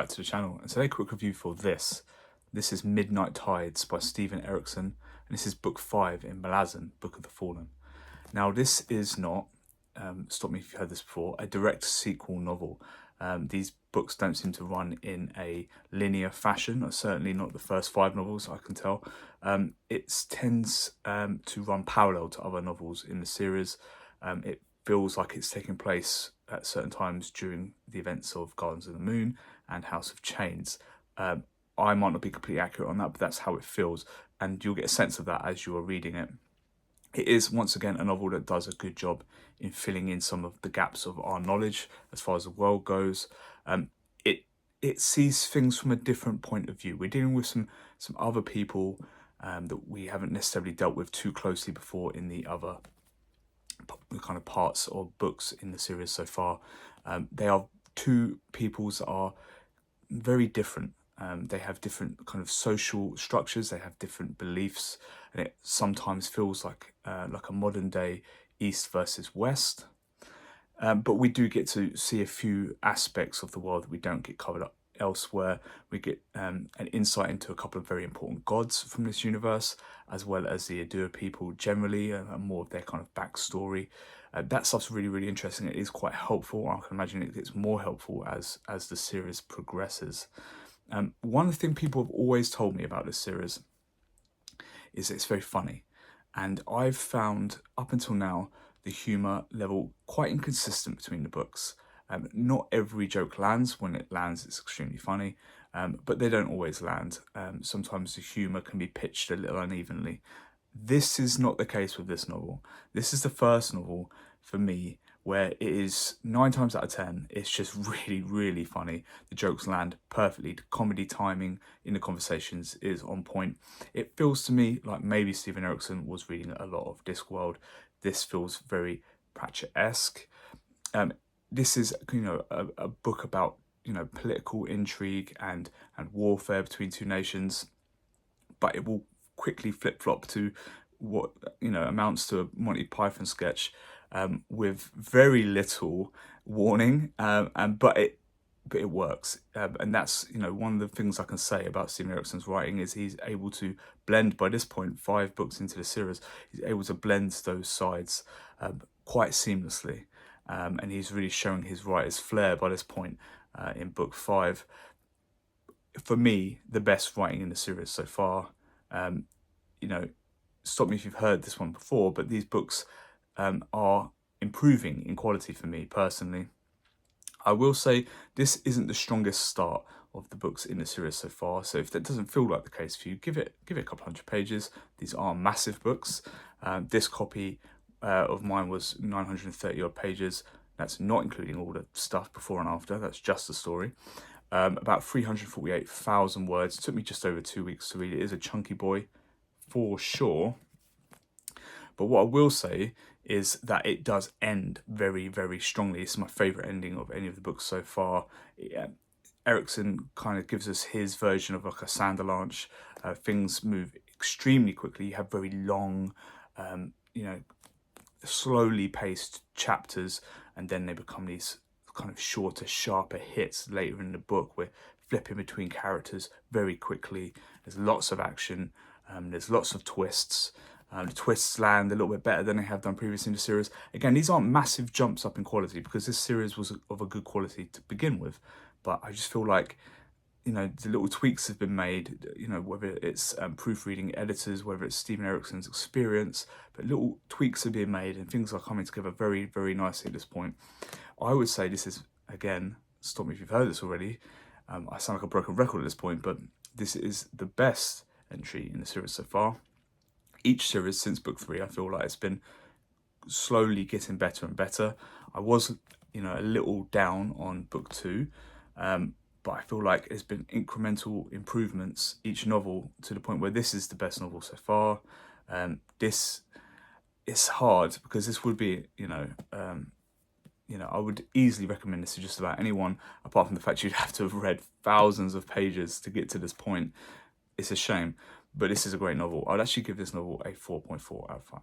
back to the channel. And today, quick review for this. This is Midnight Tides by Erikson, and this is book 5 in Malazan Book of the Fallen. Now, this is not, stop me if you've heard this before, a direct sequel novel. These books don't seem to run in a linear fashion, or certainly not the first 5 novels, I can tell. It tends to run parallel to other novels in the series. It feels like it's taking place at certain times during the events of Gardens of the Moon and House of Chains. I might not be completely accurate on that, but that's how it feels, and you'll get a sense of that as you are reading it. It is, once again, a novel that does a good job in filling in some of the gaps of our knowledge as far as the world goes. It sees things from a different point of view. We're dealing with some other people that we haven't necessarily dealt with too closely before in the other kind of parts or books in the series so far. They are two peoples that are very different. They have different kind of social structures, they have different beliefs, and it sometimes feels like a modern day East versus West. But we do get to see a few aspects of the world that we don't get covered up elsewhere. We get an insight into a couple of very important gods from this universe, as well as the Adua people generally, and more of their kind of backstory. That stuff's really, really interesting. It is quite helpful. I can imagine it gets more helpful as the series progresses. One thing people have always told me about this series is it's very funny, and I've found up until now the humour level quite inconsistent between the books. Not every joke lands. When it lands, it's extremely funny, but they don't always land. Sometimes the humour can be pitched a little unevenly. This is not the case with this novel. This is the first novel for me where it is 9 times out of 10, it's just really, really funny. The jokes land perfectly. The comedy timing in the conversations is on point. It feels to me like maybe Erikson was reading a lot of Discworld. This feels very Pratchett-esque. This is, a book about, political intrigue and warfare between two nations, but it will quickly flip-flop to what, amounts to a Monty Python sketch, with very little warning, but it works, and that's one of the things I can say about Erikson's writing is he's able to blend, by this point 5 books into the series, he's able to blend those sides quite seamlessly, and he's really showing his writer's flair by this point in book 5. For me, the best writing in the series so far. Stop me if you've heard this one before, but these books are improving in quality for me personally. I will say this isn't the strongest start of the books in the series so far, so if that doesn't feel like the case for you, give it a couple hundred pages. These are massive books. This copy of mine was 930 odd pages. That's not including all the stuff before and after, that's just the story. About 348,000 words. It took me just over 2 weeks to read. It is a chunky boy for sure. But what I will say is that it does end very, very strongly. It's my favourite ending of any of the books so far. Erikson kind of gives us his version of like a Sanderlanche. Things move extremely quickly. You have very long, slowly paced chapters, and then they become these kind of shorter, sharper hits later in the book. We're flipping between characters very quickly. There's lots of action. There's lots of twists. The twists land a little bit better than they have done previously in the series. Again, these aren't massive jumps up in quality because this series was of a good quality to begin with. But I just feel like, the little tweaks have been made, whether it's proofreading editors, whether it's Erikson's experience, but little tweaks are being made and things are coming together very, very nicely at this point. I would say this is, again, stop me if you've heard this already, I sound like a broken record at this point, but this is the best entry in the series so far. Each series since book 3, I feel like it's been slowly getting better and better. I was, a little down on book 2, but I feel like it's been incremental improvements each novel to the point where this is the best novel so far. This is hard because this would be, I would easily recommend this to just about anyone, apart from the fact you'd have to have read thousands of pages to get to this point. It's a shame, but this is a great novel. I'd actually give this novel a 4.4 out of 5.